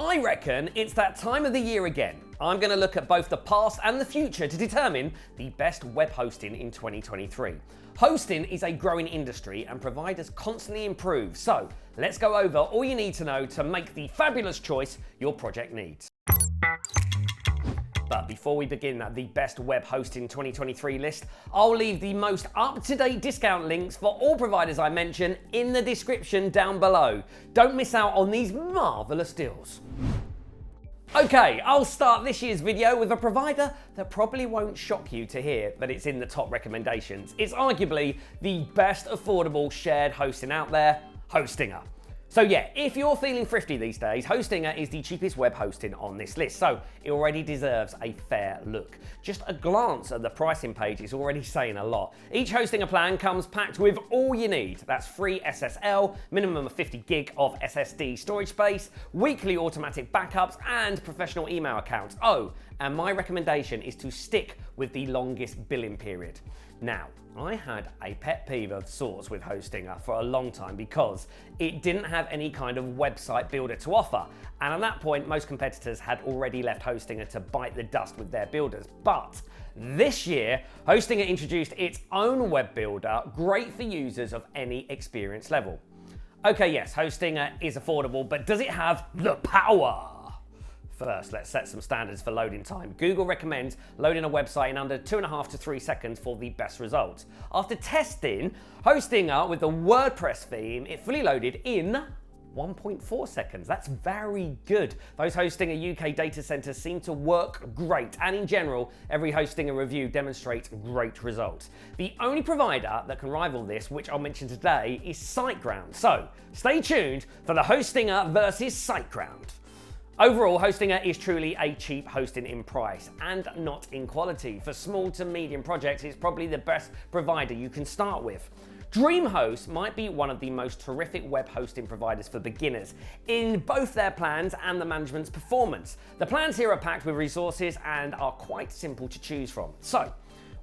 I reckon it's that time of the year again. I'm going to look at both the past and the future to determine the best web hosting in 2023. Hosting is a growing industry and providers constantly improve, so let's go over all you need to know to make the fabulous choice your project needs. But before we begin the best web hosting 2023 list, I'll leave the most up-to-date discount links for all providers I mention in the description down below. Don't miss out on these marvelous deals. Okay, I'll start this year's video with a provider that probably won't shock you to hear that it's in the top recommendations. It's arguably the best affordable shared hosting out there, Hostinger. So yeah, if you're feeling thrifty these days, Hostinger is the cheapest web hosting on this list, so it already deserves a fair look. Just a glance at the pricing page is already saying a lot. Each Hostinger plan comes packed with all you need. That's free SSL, minimum of 50 gig of SSD storage space, weekly automatic backups, and professional email accounts. Oh, and my recommendation is to stick with the longest billing period. Now, I had a pet peeve of sorts with Hostinger for a long time because it didn't have any kind of website builder to offer. And at that point, most competitors had already left Hostinger to bite the dust with their builders. But this year, Hostinger introduced its own web builder, great for users of any experience level. Okay, yes, Hostinger is affordable, but does it have the power? First, let's set some standards for loading time. Google recommends loading a website in under 2.5 to 3 seconds for the best results. After testing Hostinger with the WordPress theme, it fully loaded in 1.4 seconds. That's very good. Those Hostinger UK data centers seem to work great, and in general, every Hostinger review demonstrates great results. The only provider that can rival this, which I'll mention today, is SiteGround. So stay tuned for the Hostinger versus SiteGround. Overall, Hostinger is truly a cheap hosting in price and not in quality. For small to medium projects, it's probably the best provider you can start with. DreamHost might be one of the most terrific web hosting providers for beginners in both their plans and the management's performance. The plans here are packed with resources and are quite simple to choose from. So,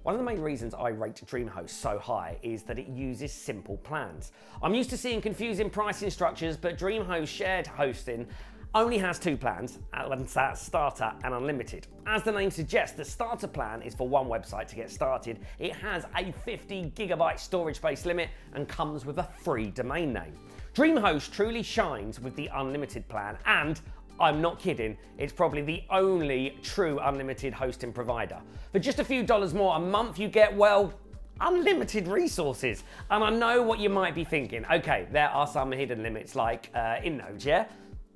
one of the main reasons I rate DreamHost so high is that it uses simple plans. I'm used to seeing confusing pricing structures, but DreamHost shared hosting only has 2 plans, that's Starter and Unlimited. As the name suggests, the Starter plan is for one website to get started. It has a 50 gigabyte storage space limit and comes with a free domain name. DreamHost truly shines with the Unlimited plan, and I'm not kidding, it's probably the only true unlimited hosting provider. For just a few dollars more a month, you get, well, unlimited resources. And I know what you might be thinking. Okay, there are some hidden limits like InNodes, yeah?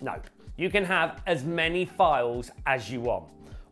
Nope. You can have as many files as you want.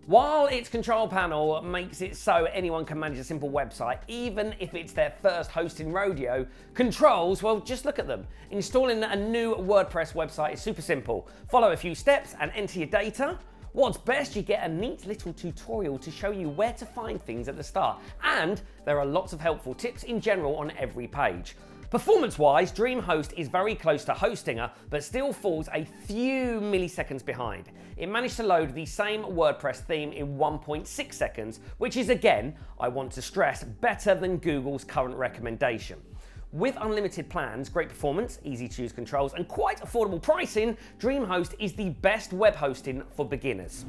While its control panel makes it so anyone can manage a simple website, even if it's their first hosting rodeo, controls, well, just look at them. Installing a new WordPress website is super simple. Follow a few steps and enter your data. What's best, you get a neat little tutorial to show you where to find things at the start. And there are lots of helpful tips in general on every page. Performance-wise, DreamHost is very close to Hostinger, but still falls a few milliseconds behind. It managed to load the same WordPress theme in 1.6 seconds, which is, again, I want to stress, better than Google's current recommendation. With unlimited plans, great performance, easy to use controls, and quite affordable pricing, DreamHost is the best web hosting for beginners.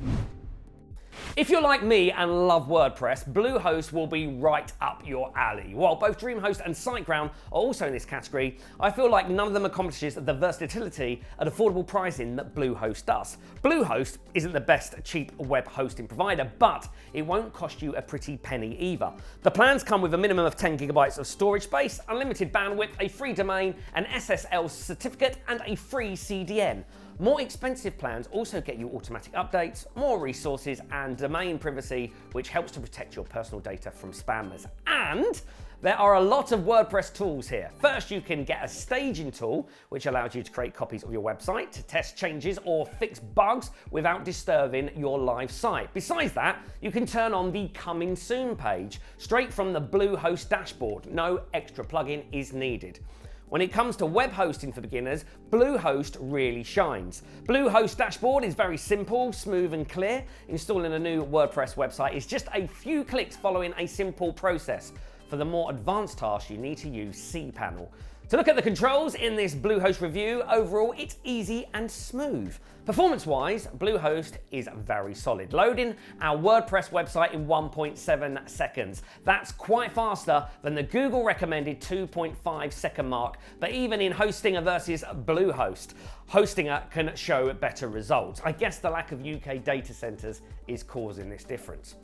If you're like me and love WordPress, Bluehost will be right up your alley. While both DreamHost and SiteGround are also in this category, I feel like none of them accomplishes the versatility at affordable pricing that Bluehost does. Bluehost isn't the best cheap web hosting provider, but it won't cost you a pretty penny either. The plans come with a minimum of 10 gigabytes of storage space, unlimited bandwidth, a free domain, an SSL certificate, and a free CDN. More expensive plans also get you automatic updates, more resources, and domain privacy, which helps to protect your personal data from spammers. And there are a lot of WordPress tools here. First, you can get a staging tool, which allows you to create copies of your website, to test changes or fix bugs without disturbing your live site. Besides that, you can turn on the Coming Soon page straight from the Bluehost dashboard. No extra plugin is needed. When it comes to web hosting for beginners, Bluehost really shines. Bluehost dashboard is very simple, smooth and clear. Installing a new WordPress website is just a few clicks following a simple process. For the more advanced tasks, you need to use cPanel. To look at the controls in this Bluehost review, overall it's easy and smooth. Performance-wise, Bluehost is very solid, loading our WordPress website in 1.7 seconds. That's quite faster than the Google recommended 2.5 second mark, but even in Hostinger versus Bluehost, Hostinger can show better results. I guess the lack of UK data centers is causing this difference.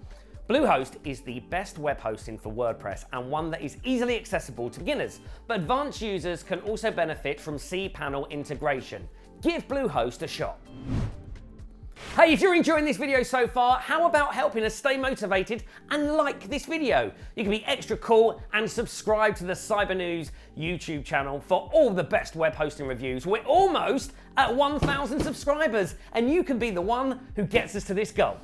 Bluehost is the best web hosting for WordPress and one that is easily accessible to beginners, but advanced users can also benefit from cPanel integration. Give Bluehost a shot. Hey, if you're enjoying this video so far, how about helping us stay motivated and like this video? You can be extra cool and subscribe to the Cybernews YouTube channel for all the best web hosting reviews. We're almost at 1,000 subscribers and you can be the one who gets us to this goal.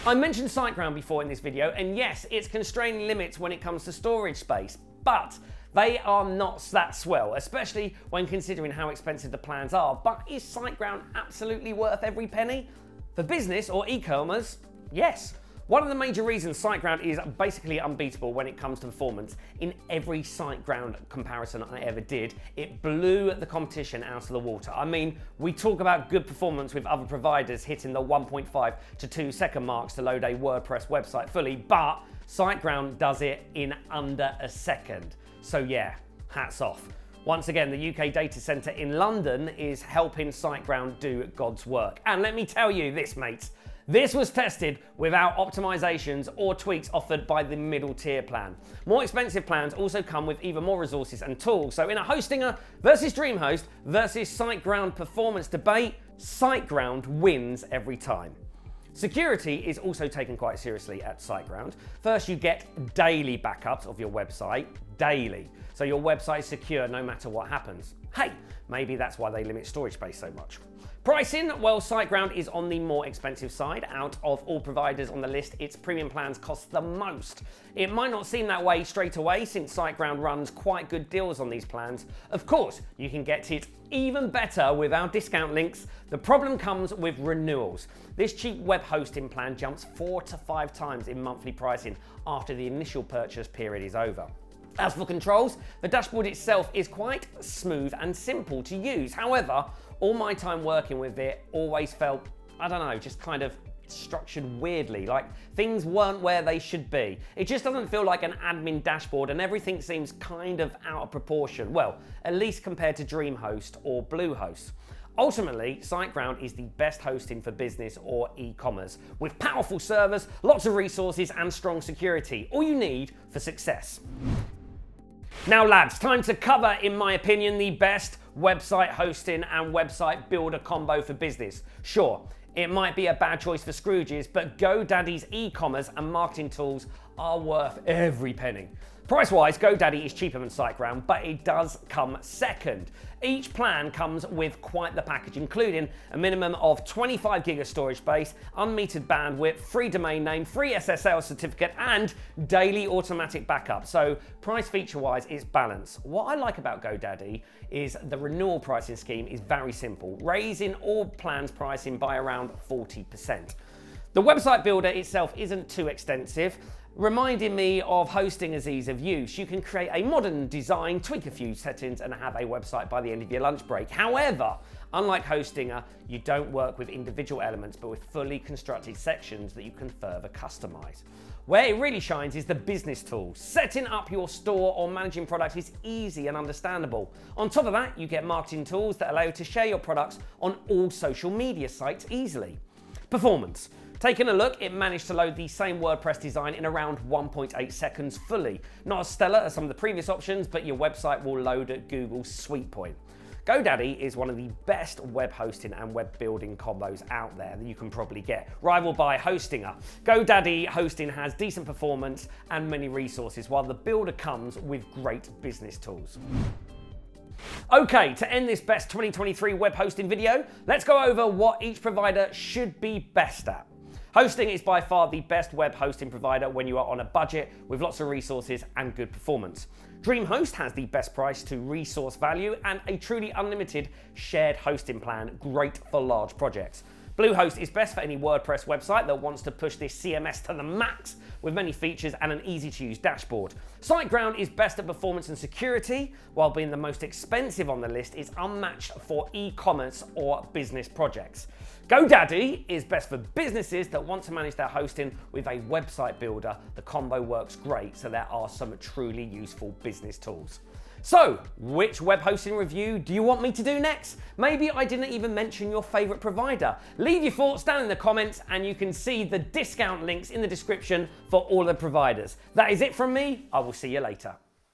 I mentioned SiteGround before in this video, and yes, it's constraining limits when it comes to storage space, but they are not that swell, especially when considering how expensive the plans are. But is SiteGround absolutely worth every penny? For business or e-commerce, yes. One of the major reasons SiteGround is basically unbeatable when it comes to performance, in every SiteGround comparison I ever did, it blew the competition out of the water. I mean, we talk about good performance with other providers hitting the 1.5 to 2 second marks to load a WordPress website fully, but SiteGround does it in under a second. So yeah, hats off. Once again, the UK data center in London is helping SiteGround do God's work. And let me tell you this, mates, this was tested without optimizations or tweaks offered by the middle tier plan. More expensive plans also come with even more resources and tools. So in a Hostinger versus DreamHost versus SiteGround performance debate, SiteGround wins every time. Security is also taken quite seriously at SiteGround. First, you get daily backups of your website, daily. So your website is secure no matter what happens. Hey, maybe that's why they limit storage space so much. Pricing, well, SiteGround is on the more expensive side. Out of all providers on the list, its premium plans cost the most. It might not seem that way straight away since SiteGround runs quite good deals on these plans. Of course, you can get it even better with our discount links. The problem comes with renewals. This cheap web hosting plan jumps 4 to 5 times in monthly pricing after the initial purchase period is over. As for controls, the dashboard itself is quite smooth and simple to use. However, all my time working with it always felt, I don't know, just kind of structured weirdly, like things weren't where they should be. It just doesn't feel like an admin dashboard and everything seems kind of out of proportion. Well, at least compared to DreamHost or Bluehost. Ultimately, SiteGround is the best hosting for business or e-commerce, with powerful servers, lots of resources and strong security, all you need for success. Now lads, time to cover, in my opinion, the best website hosting and website builder combo for business. Sure, it might be a bad choice for Scrooges, but GoDaddy's e-commerce and marketing tools are worth every penny. Price-wise, GoDaddy is cheaper than SiteGround, but it does come second. Each plan comes with quite the package, including a minimum of 25 gig of storage space, unmetered bandwidth, free domain name, free SSL certificate, and daily automatic backup. So price feature-wise, it's balanced. What I like about GoDaddy is the renewal pricing scheme is very simple, raising all plans pricing by around 40%. The website builder itself isn't too extensive, reminding me of Hostinger's ease of use. You can create a modern design, tweak a few settings, and have a website by the end of your lunch break. However, unlike Hostinger, you don't work with individual elements, but with fully constructed sections that you can further customize. Where it really shines is the business tools. Setting up your store or managing products is easy and understandable. On top of that, you get marketing tools that allow you to share your products on all social media sites easily. Performance. Taking a look, it managed to load the same WordPress design in around 1.8 seconds fully. Not as stellar as some of the previous options, but your website will load at Google's sweet point. GoDaddy is one of the best web hosting and web building combos out there that you can probably get, rivaled by Hostinger. GoDaddy hosting has decent performance and many resources, while the builder comes with great business tools. Okay, to end this best 2023 web hosting video, let's go over what each provider should be best at. Hosting is by far the best web hosting provider when you are on a budget with lots of resources and good performance. DreamHost has the best price to resource value and a truly unlimited shared hosting plan, great for large projects. Bluehost is best for any WordPress website that wants to push this CMS to the max with many features and an easy-to-use dashboard. SiteGround is best at performance and security, while being the most expensive on the list, is unmatched for e-commerce or business projects. GoDaddy is best for businesses that want to manage their hosting with a website builder. The combo works great, so there are some truly useful business tools. So, which web hosting review do you want me to do next? Maybe I didn't even mention your favorite provider. Leave your thoughts down in the comments and you can see the discount links in the description for all the providers. That is it from me. I will see you later.